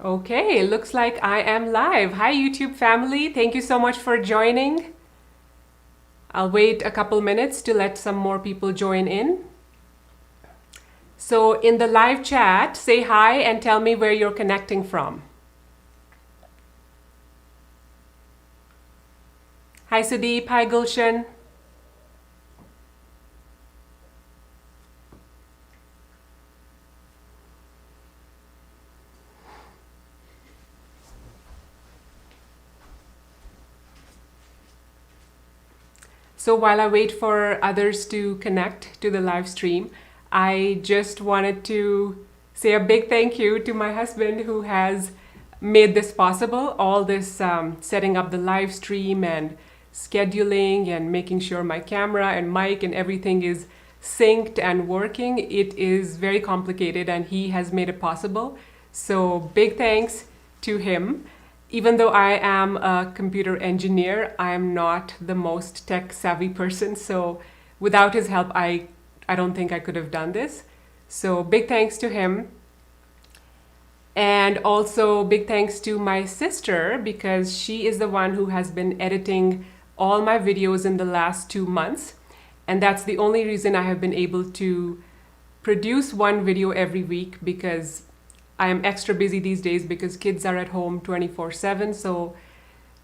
Okay, looks like I am live. Hi, YouTube family. Thank you so much for joining. I'll wait a couple minutes to let some more people join in. So in the live chat, say hi and tell me where you're connecting from. Hi, Sudeep. Hi, Gulshan. So while I wait for others to connect to the live stream, I just wanted to say a big thank you to my husband who has made this possible, all this setting up the live stream and scheduling and making sure my camera and mic and everything is synced and working. It is very complicated and he has made it possible. So big thanks to him. Even though I am a computer engineer, I am not the most tech savvy person. So without his help, I don't think I could have done this. So big thanks to him. And also big thanks to my sister because she is the one who has been editing all my videos in the last 2 months. And that's the only reason I have been able to produce one video every week, because I am extra busy these days because kids are at home 24/7. So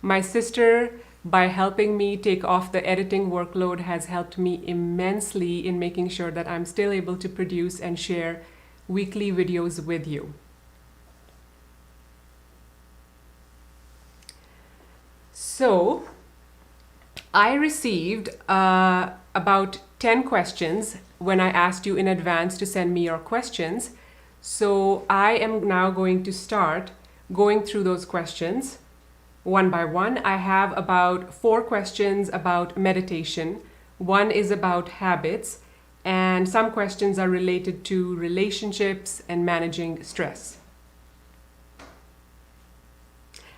my sister, by helping me take off the editing workload, has helped me immensely in making sure that I'm still able to produce and share weekly videos with you. So I received about 10 questions when I asked you in advance to send me your questions. So I am now going to start going through those questions one by one. I have about 4 questions about meditation. One is about habits, and some questions are related to relationships and managing stress.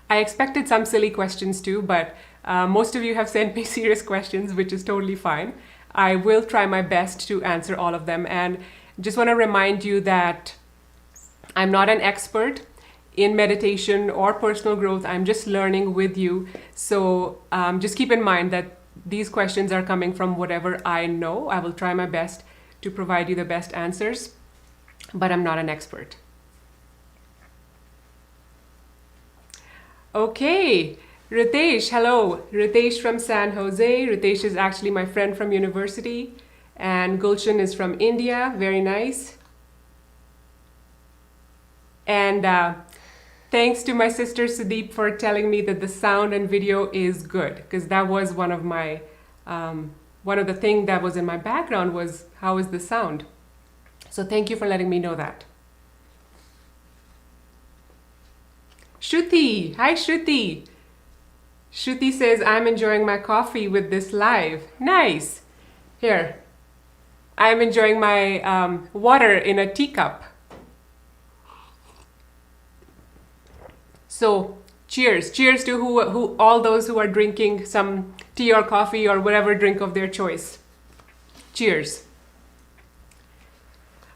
I expected some silly questions too, but most of you have sent me serious questions, which is totally fine. I will try my best to answer all of them, and just want to remind you that I'm not an expert in meditation or personal growth. I'm just learning with you. So just keep in mind that these questions are coming from whatever I know. I will try my best to provide you the best answers, but I'm not an expert. Okay, Ritesh, hello. Ritesh from San Jose. Ritesh is actually my friend from university, and Gulshan is from India. Very nice. And thanks to my sister Sudeep for telling me that the sound and video is good, because that was one of my one of the things that was in my background was how is the sound. So thank you for letting me know that. Shruti, hi Shruti. Shruti says I'm enjoying my coffee with this live. Nice. Here, I'm enjoying my water in a teacup. So cheers to who all those who are drinking some tea or coffee or whatever drink of their choice. Cheers.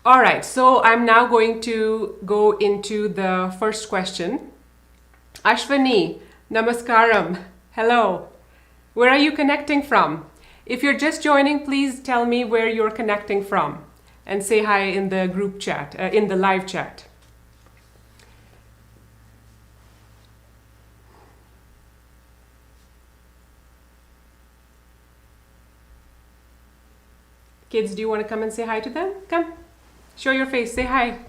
All right, so I'm now going to go into the first question. Ashwani, namaskaram. Hello. Where are you connecting from? If you're just joining, please tell me where you're connecting from and say hi in the group chat, in the live chat. Kids, do you want to come and say hi to them? Come, show your face, say hi.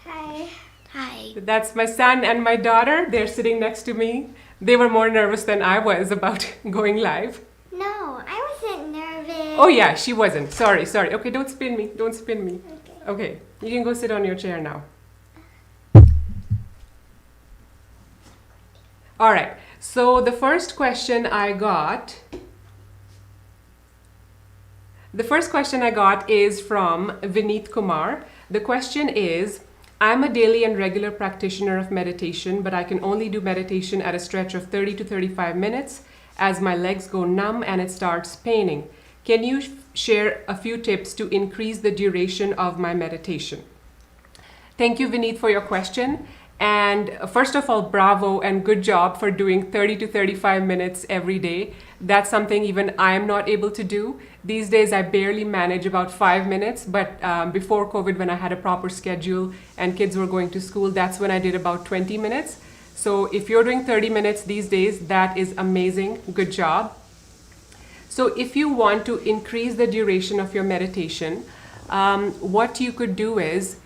Hi. Hi. That's my son and my daughter. They're sitting next to me. They were more nervous than I was about going live. No, I wasn't nervous. Oh yeah, she wasn't. Sorry. Okay, don't spin me. Okay, you can go sit on your chair now. All right, so the first question I got is from Vineet Kumar. The question is, I'm a daily and regular practitioner of meditation, but I can only do meditation at a stretch of 30 to 35 minutes as my legs go numb and it starts paining. Can you share a few tips to increase the duration of my meditation? Thank you, Vineet, for your question. And first of all, bravo and good job for doing 30 to 35 minutes every day. That's something even I'm not able to do. These days, I barely manage about 5 minutes, but before COVID, when I had a proper schedule and kids were going to school, that's when I did about 20 minutes. So if you're doing 30 minutes these days, that is amazing. Good job. So if you want to increase the duration of your meditation, what you could do is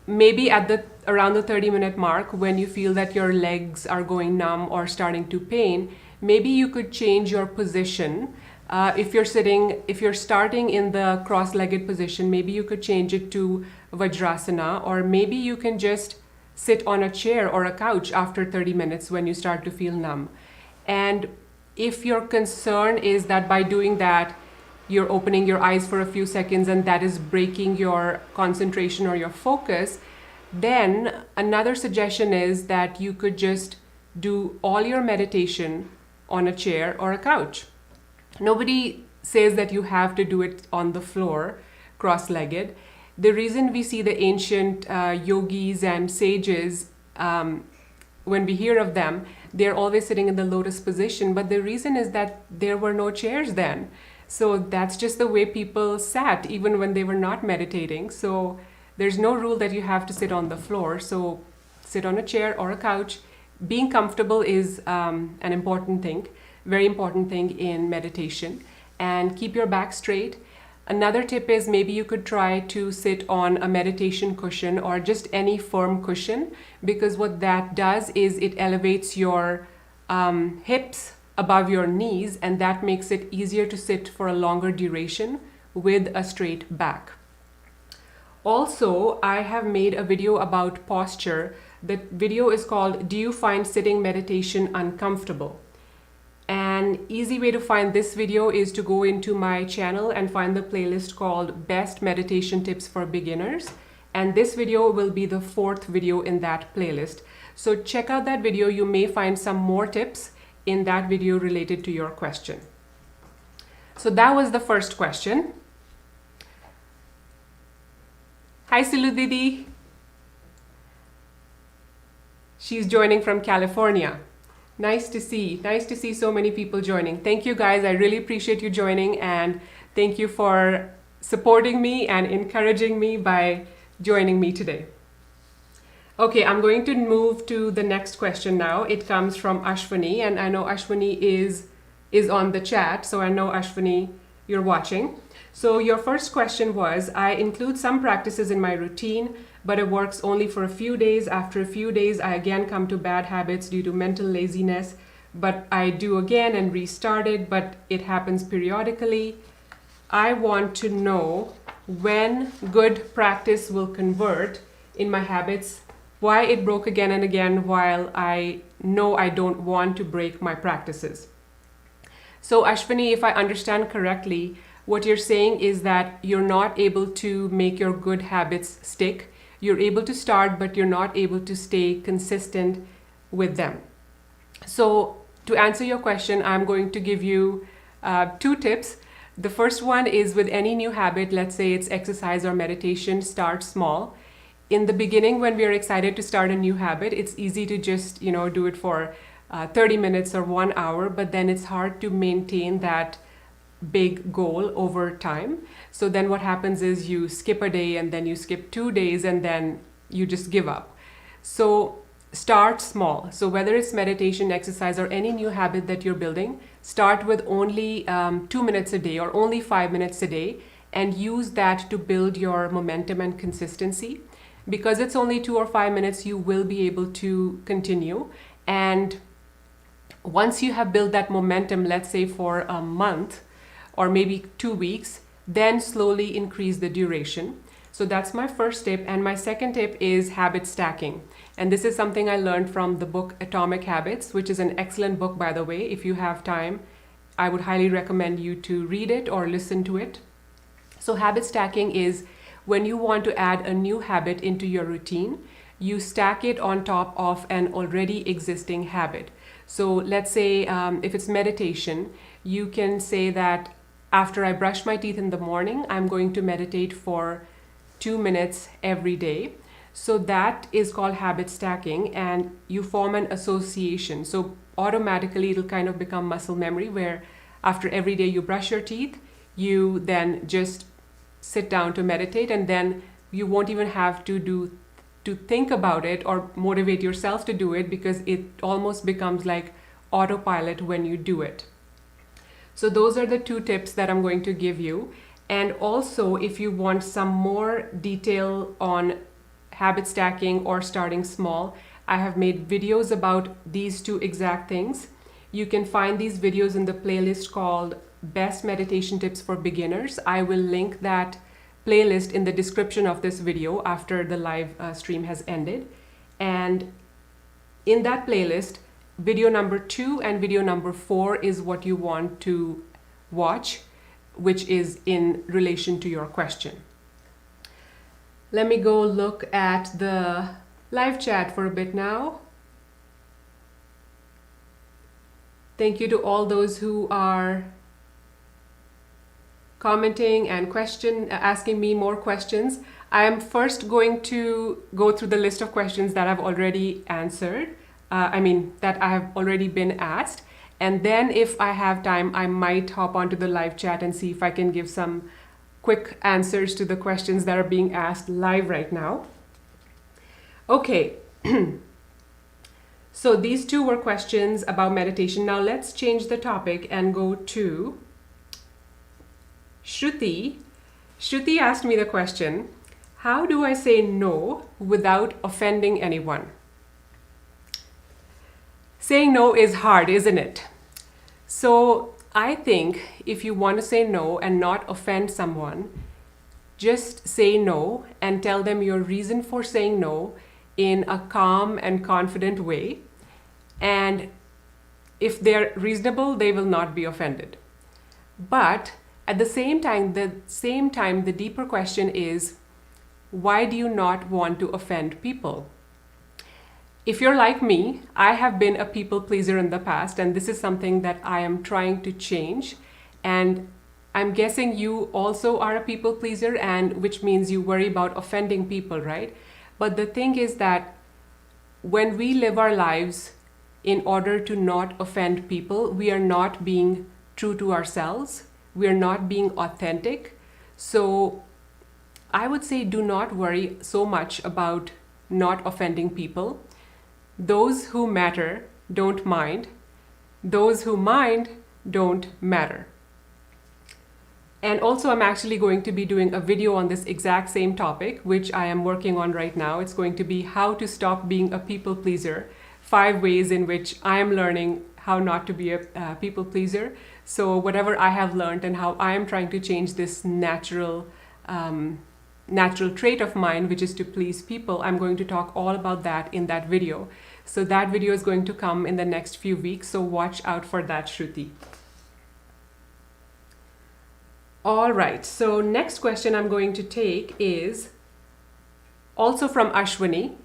maybe around the 30-minute mark, when you feel that your legs are going numb or starting to pain, maybe you could change your position. If you're starting in the cross-legged position, maybe you could change it to Vajrasana, or maybe you can just sit on a chair or a couch after 30 minutes when you start to feel numb. And if your concern is that by doing that, you're opening your eyes for a few seconds and that is breaking your concentration or your focus, then another suggestion is that you could just do all your meditation on a chair or a couch. Nobody says that you have to do it on the floor, cross-legged. The reason we see the ancient yogis and sages, when we hear of them, they're always sitting in the lotus position, but the reason is that there were no chairs then. So that's just the way people sat, even when they were not meditating. So there's no rule that you have to sit on the floor. So sit on a chair or a couch. Being comfortable is an important thing, very important thing in meditation. And keep your back straight. Another tip is maybe you could try to sit on a meditation cushion or just any firm cushion, because what that does is it elevates your hips above your knees, and that makes it easier to sit for a longer duration with a straight back. Also, I have made a video about posture. The video is called "Do You Find Sitting Meditation Uncomfortable?" An easy way to find this video is to go into my channel and find the playlist called Best Meditation Tips for Beginners. And this video will be the 4th video in that playlist. So check out that video. You may find some more tips in that video related to your question. So that was the first question. Hi Silu Didi. She's joining from California. Nice to see so many people joining. Thank you guys. I really appreciate you joining, and thank you for supporting me and encouraging me by joining me today. Okay, I'm going to move to the next question now. It comes from Ashwani, and I know Ashwani is on the chat, so I know Ashwani, you're watching. So your first question was, I include some practices in my routine, but it works only for a few days. After a few days, I again come to bad habits due to mental laziness, but I do again and restart it, but it happens periodically. I want to know when good practice will convert in my habits, why it broke again and again while I know I don't want to break my practices. So Ashwani, if I understand correctly, what you're saying is that you're not able to make your good habits stick. You're able to start, but you're not able to stay consistent with them. So to answer your question, I'm going to give you 2 tips. The first one is with any new habit, let's say it's exercise or meditation, start small. In the beginning, when we are excited to start a new habit, it's easy to just, do it for 30 minutes or 1 hour, but then it's hard to maintain that big goal over time. So then what happens is you skip a day, and then you skip 2 days, and then you just give up. So start small. So whether it's meditation, exercise, or any new habit that you're building, start with only 2 minutes a day or only 5 minutes a day, and use that to build your momentum and consistency. Because it's only 2 or 5 minutes, you will be able to continue. And once you have built that momentum, let's say for a month or maybe 2 weeks, then slowly increase the duration. So that's my first tip. And my second tip is habit stacking. And this is something I learned from the book Atomic Habits, which is an excellent book, by the way. If you have time, I would highly recommend you to read it or listen to it. So habit stacking is when you want to add a new habit into your routine, you stack it on top of an already existing habit. So let's say if it's meditation, you can say that after I brush my teeth in the morning, I'm going to meditate for 2 minutes every day. So that is called habit stacking, and you form an association. So automatically it'll kind of become muscle memory, where after every day you brush your teeth, you then just sit down to meditate, and then you won't even have to think about it or motivate yourself to do it, because it almost becomes like autopilot when you do it. So those are the 2 tips that I'm going to give you. And also, if you want some more detail on habit stacking or starting small, I have made videos about these 2 exact things. You can find these videos in the playlist called Best Meditation Tips for Beginners. I will link that playlist in the description of this video after the live stream has ended. And in that playlist, video number 2 and video number 4 is what you want to watch, which is in relation to your question. Let me go look at the live chat for a bit now. Thank you to all those who are commenting and asking me more questions. I am first going to go through the list of questions that I've already answered. That I have already been asked. And then if I have time, I might hop onto the live chat and see if I can give some quick answers to the questions that are being asked live right now. Okay. So these 2 were questions about meditation. Now let's change the topic and go to Shruti. Shruti asked me the question, how do I say no without offending anyone? Saying no is hard, isn't it? So I think if you want to say no and not offend someone, just say no and tell them your reason for saying no in a calm and confident way. And if they're reasonable, they will not be offended. But at the same time, the deeper question is, why do you not want to offend people? If you're like me, I have been a people pleaser in the past, and this is something that I am trying to change. And I'm guessing you also are a people pleaser, and which means you worry about offending people, right? But the thing is that when we live our lives in order to not offend people, we are not being true to ourselves. We are not being authentic. So I would say do not worry so much about not offending people. Those who matter don't mind. Those who mind don't matter. And also, I'm actually going to be doing a video on this exact same topic, which I am working on right now. It's going to be how to stop being a people pleaser, 5 ways in which I am learning how not to be a people pleaser. So whatever I have learned and how I am trying to change this natural trait of mine, which is to please people, I'm going to talk all about that in that video. So that video is going to come in the next few weeks, so watch out for that, Shruti. All right, so next question I'm going to take is also from Ashwini.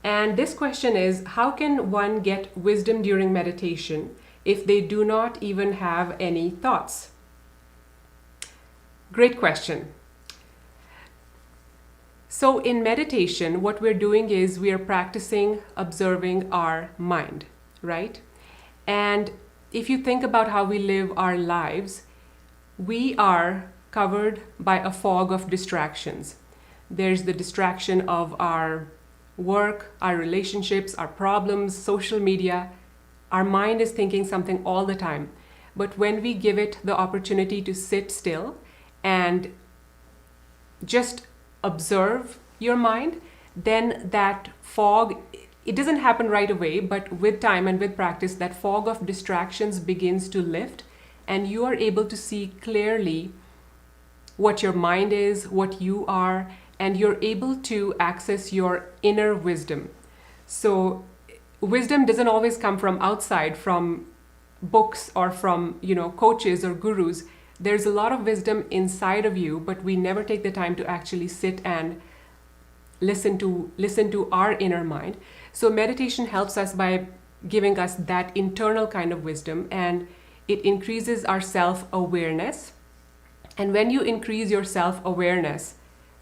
And this question is, how can one get wisdom during meditation if they do not even have any thoughts? Great question. So in meditation, what we're doing is we are practicing observing our mind, right? And if you think about how we live our lives, we are covered by a fog of distractions. There's the distraction of our work, our relationships, our problems, social media. Our mind is thinking something all the time. But when we give it the opportunity to sit still and just observe your mind, then that fog, it doesn't happen right away, but with time and with practice, that fog of distractions begins to lift, and you are able to see clearly what your mind is, what you are, and you're able to access your inner wisdom. So wisdom doesn't always come from outside, from books or from, coaches or gurus. There's a lot of wisdom inside of you, but we never take the time to actually sit and listen to our inner mind. So meditation helps us by giving us that internal kind of wisdom, and it increases our self-awareness. And when you increase your self-awareness,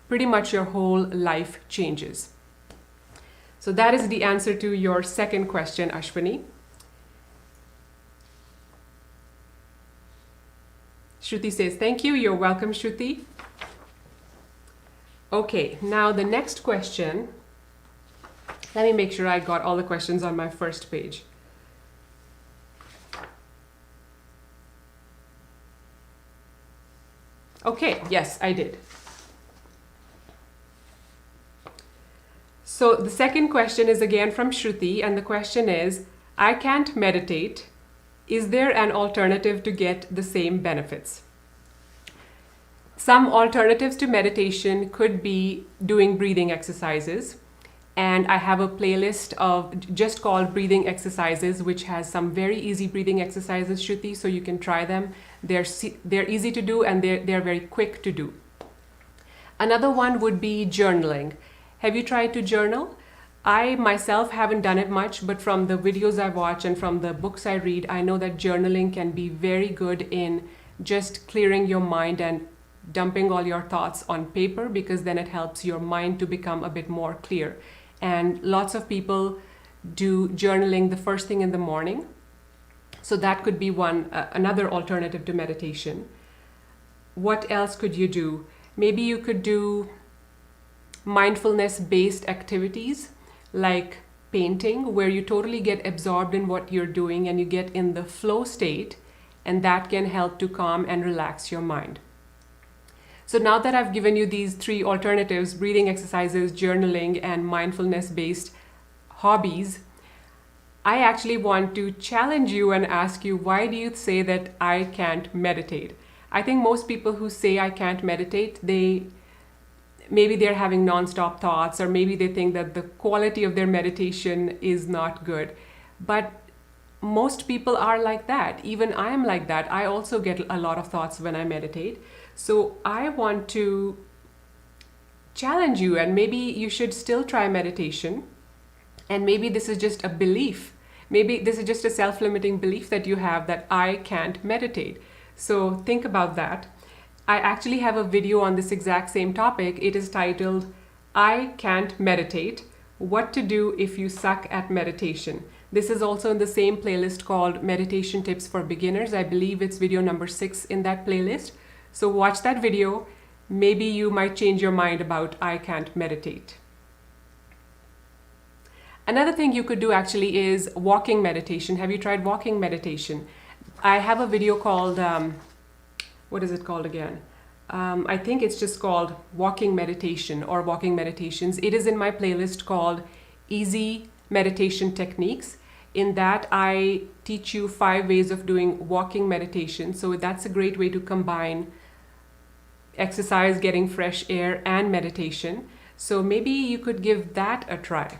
pretty much your whole life changes. So that is the answer to your second question, Ashwini. Shruti says, thank you. You're welcome, Shruti. Okay, now the next question. Let me make sure I got all the questions on my first page. Okay, yes, I did. So the second question is again from Shruti, and the question is, I can't meditate. Is there an alternative to get the same benefits? Some alternatives to meditation could be doing breathing exercises. And I have a playlist of just called breathing exercises, which has some very easy breathing exercises, Shruti, so you can try them. They're easy to do and they're very quick to do. Another one would be journaling. Have you tried to journal? I myself haven't done it much, but from the videos I watch and from the books I read, I know that journaling can be very good in just clearing your mind and dumping all your thoughts on paper, because then it helps your mind to become a bit more clear. And lots of people do journaling the first thing in the morning. So that could be another alternative to meditation. What else could you do? Maybe you could do mindfulness-based activities like painting, where you totally get absorbed in what you're doing and you get in the flow state, and that can help to calm and relax your mind. So now that I've given you these three alternatives, breathing exercises, journaling, and mindfulness-based hobbies, I actually want to challenge you and ask you, why do you say that I can't meditate? I think most people who say I can't meditate, maybe they're having non-stop thoughts, or maybe they think that the quality of their meditation is not good. But most people are like that. Even I am like that. I also get a lot of thoughts when I meditate. So I want to challenge you, and maybe you should still try meditation. And maybe this is just a belief. Maybe this is just a self-limiting belief that you have, that I can't meditate. So think about that. I actually have a video on this exact same topic. It is titled, I Can't Meditate, What to Do If You Suck at Meditation. This is also in the same playlist called Meditation Tips for Beginners. I believe it's video number 6 in that playlist. So watch that video. Maybe you might change your mind about I can't meditate. Another thing you could do actually is walking meditation. Have you tried walking meditation? I have a video called, what is it called again? I think it's just called Walking Meditation or Walking Meditations. It is in my playlist called Easy Meditation Techniques. In that, I teach you 5 ways of doing walking meditation. So that's a great way to combine exercise, getting fresh air, and meditation. So maybe you could give that a try.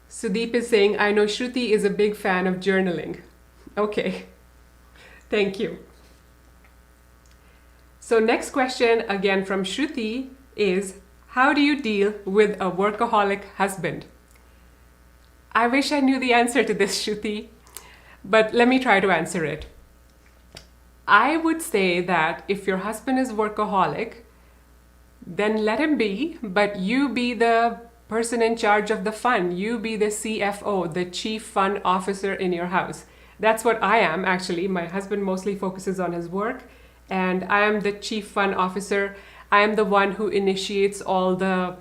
Sudeep is saying, I know Shruti is a big fan of journaling. Okay, thank you. So next question, again from Shruti, is how do you deal with a workaholic husband? I wish I knew the answer to this, Shruti, but let me try to answer it. I would say that if your husband is workaholic, then let him be, but you be the person in charge of the fun. You be the CFO, the Chief Fun Officer in your house. That's what I am, actually. My husband mostly focuses on his work, and I am the Chief Fun Officer. I am the one who initiates all the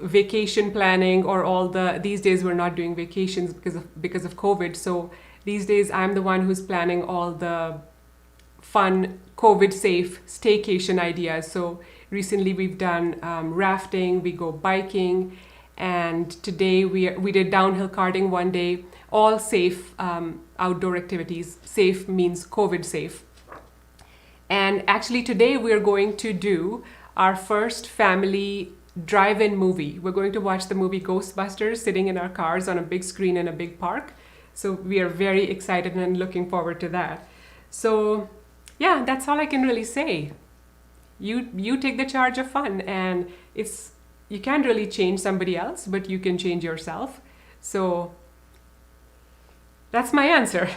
vacation planning, or these days we're not doing vacations because of COVID. So these days I'm the one who's planning all the fun, COVID-safe staycation ideas. So recently we've done rafting, we go biking, and today we did downhill karting one day. All safe outdoor activities. Safe means COVID safe. And actually today we're going to do our first family drive-in movie. We're going to watch the movie Ghostbusters sitting in our cars on a big screen in a big park. So we are very excited and looking forward to that. So yeah, that's all I can really say. You take the charge of fun, and you can't really change somebody else, but you can change yourself. So that's my answer.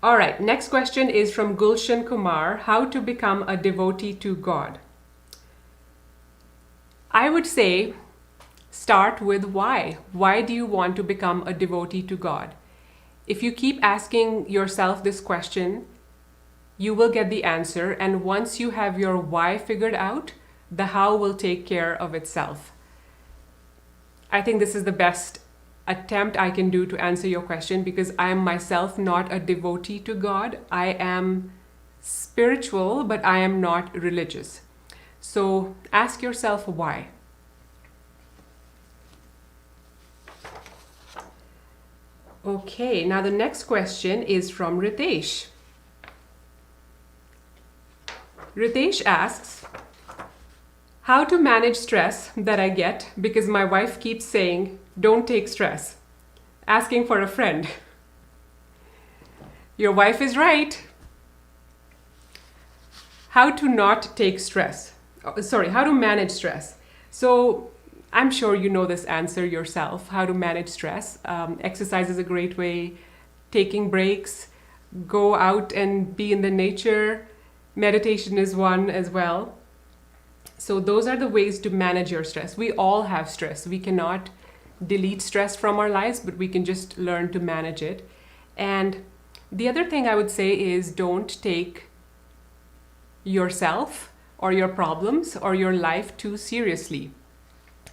All right, next question is from Gulshan Kumar. How to become a devotee to God? I would say start with why. Why do you want to become a devotee to God? If you keep asking yourself this question, you will get the answer. And once you have your why figured out, the how will take care of itself. I think this is the best attempt I can do to answer your question, because I am myself not a devotee to God. I am spiritual, but I am not religious. So ask yourself why. Okay, now the next question is from Ritesh. Ritesh asks, how to manage stress that I get because my wife keeps saying, don't take stress, asking for a friend. Your wife is right. How to not take stress. How to manage stress. So I'm sure you know this answer yourself, how to manage stress. Exercise is a great way, taking breaks, go out and be in the nature. Meditation is one as well. So those are the ways to manage your stress. We all have stress. We cannot delete stress from our lives, but we can just learn to manage it. And the other thing I would say is don't take yourself or your problems or your life too seriously.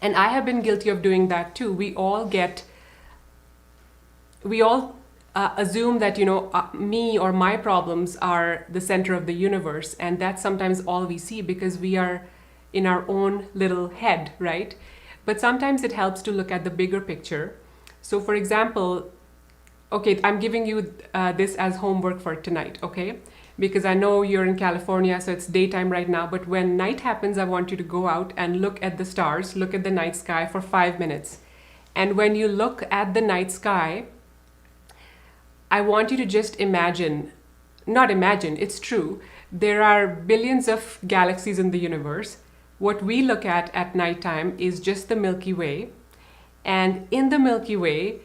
And I have been guilty of doing that too. We all assume that, me or my problems are the center of the universe. And that's sometimes all we see because we are in our own little head, right? But sometimes it helps to look at the bigger picture. So for example, okay, I'm giving you this as homework for tonight, okay? Because I know you're in California, so it's daytime right now, but when night happens, I want you to go out and look at the stars, look at the night sky for 5 minutes. And when you look at the night sky, I want you to just it's true. There are billions of galaxies in the universe. What we look at nighttime is just the Milky Way. And in the Milky Way,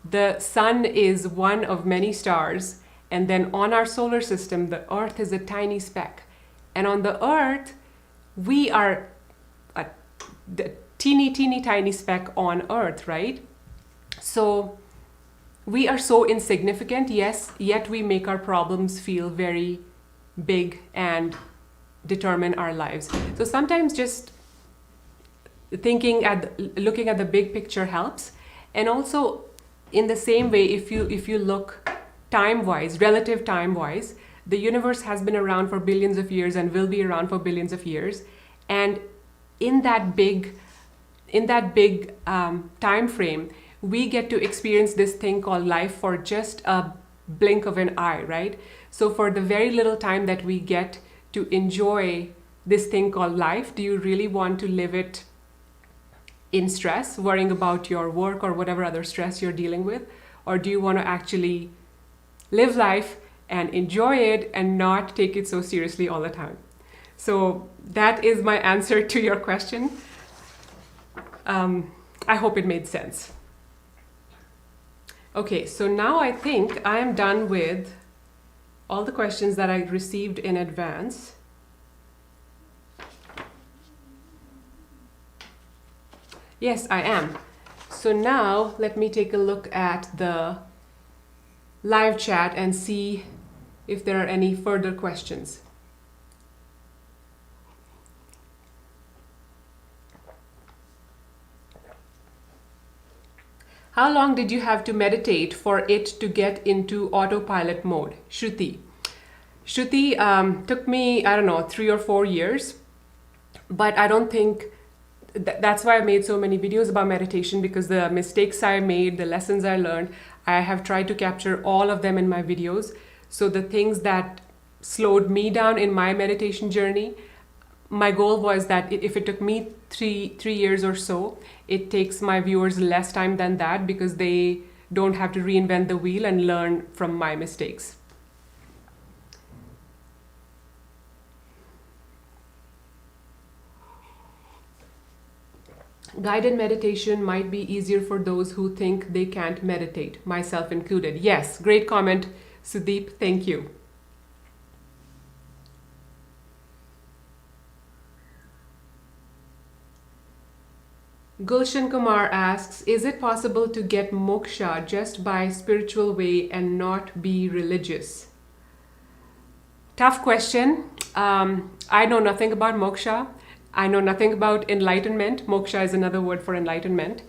the sun is one of many stars. And then on our solar system, the Earth is a tiny speck. And on the Earth, we are the teeny tiny speck on Earth, right? So we are so insignificant, yes, yet we make our problems feel very big and determine our lives. So sometimes just looking at the big picture helps. And also in the same way, if you look time-wise, relative time-wise, the universe has been around for billions of years and will be around for billions of years. And in that big time frame, we get to experience this thing called life for just a blink of an eye, right? So for the very little time that we get to enjoy this thing called life, do you really want to live it in stress, worrying about your work or whatever other stress you're dealing with? Or do you want to actually live life and enjoy it and not take it so seriously all the time? So that is my answer to your question. I hope it made sense. Okay, so now I think I am done with all the questions that I received in advance. Yes, I am. So now let me take a look at the live chat and see if there are any further questions. How long did you have to meditate for it to get into autopilot mode? Shruti took me, 3 or 4 years, but I don't think that's why I made so many videos about meditation, because the mistakes I made, the lessons I learned, I have tried to capture all of them in my videos. So the things that slowed me down in my meditation journey, my goal was that if it took me three years or so, it takes my viewers less time than that, because they don't have to reinvent the wheel and learn from my mistakes. Guided meditation might be easier for those who think they can't meditate, myself included. Yes, great comment, Sudeep, thank you. Gulshan Kumar asks, is it possible to get moksha just by spiritual way and not be religious? Tough question. I know nothing about moksha. I know nothing about enlightenment. Moksha is another word for enlightenment.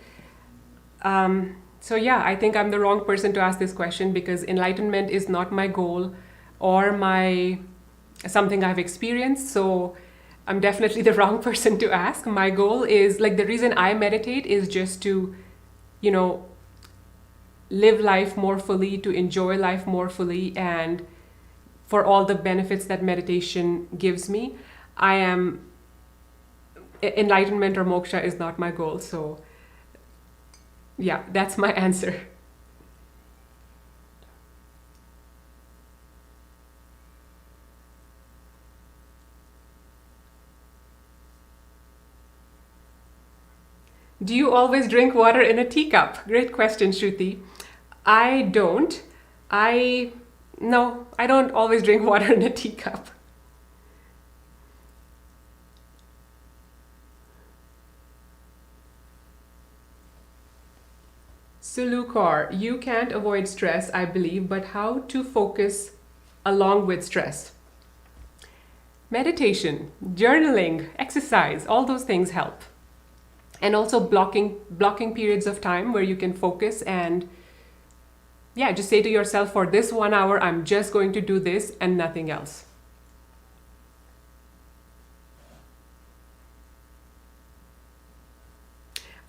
So yeah, I think I'm the wrong person to ask this question because enlightenment is not my goal or my something I've experienced. So I'm definitely the wrong person to ask. My goal is like the reason I meditate is just to, you know, live life more fully, to enjoy life more fully, and for all the benefits that meditation gives me. Enlightenment or moksha is not my goal. So yeah, that's my answer. Do you always drink water in a teacup? Great question, Shruti. I don't. No, I don't always drink water in a teacup. Sulukor, you can't avoid stress, I believe, but how to focus along with stress? Meditation, journaling, exercise, all those things help. And also blocking periods of time where you can focus and yeah, just say to yourself, for this 1 hour, I'm just going to do this and nothing else.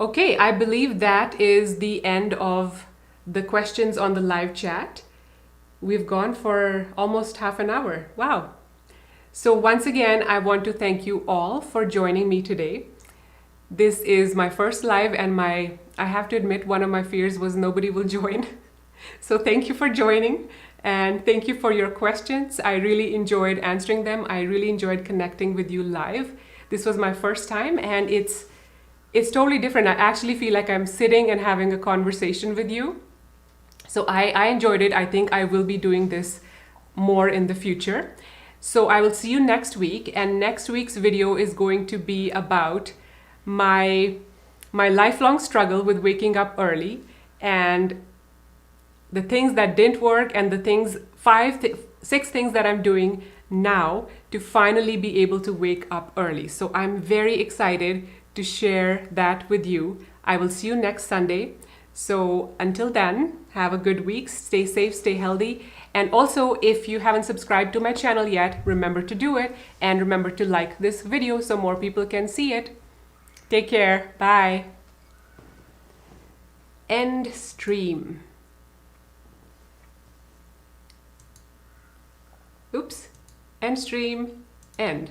Okay, I believe that is the end of the questions on the live chat. We've gone for almost half an hour. Wow. So once again, I want to thank you all for joining me today. This is my first live and I have to admit, one of my fears was nobody will join. So thank you for joining and thank you for your questions. I really enjoyed answering them. I really enjoyed connecting with you live. This was my first time and it's totally different. I actually feel like I'm sitting and having a conversation with you. So I enjoyed it. I think I will be doing this more in the future. So I will see you next week, and next week's video is going to be about my lifelong struggle with waking up early and the things that didn't work and the things, 6 things that I'm doing now to finally be able to wake up early. So I'm very excited to share that with you. I will see you next Sunday. So until then, have a good week, stay safe, stay healthy. And also, if you haven't subscribed to my channel yet, remember to do it. And remember to like this video so more people can see it. Take care. Bye. End stream. Oops. End stream. End.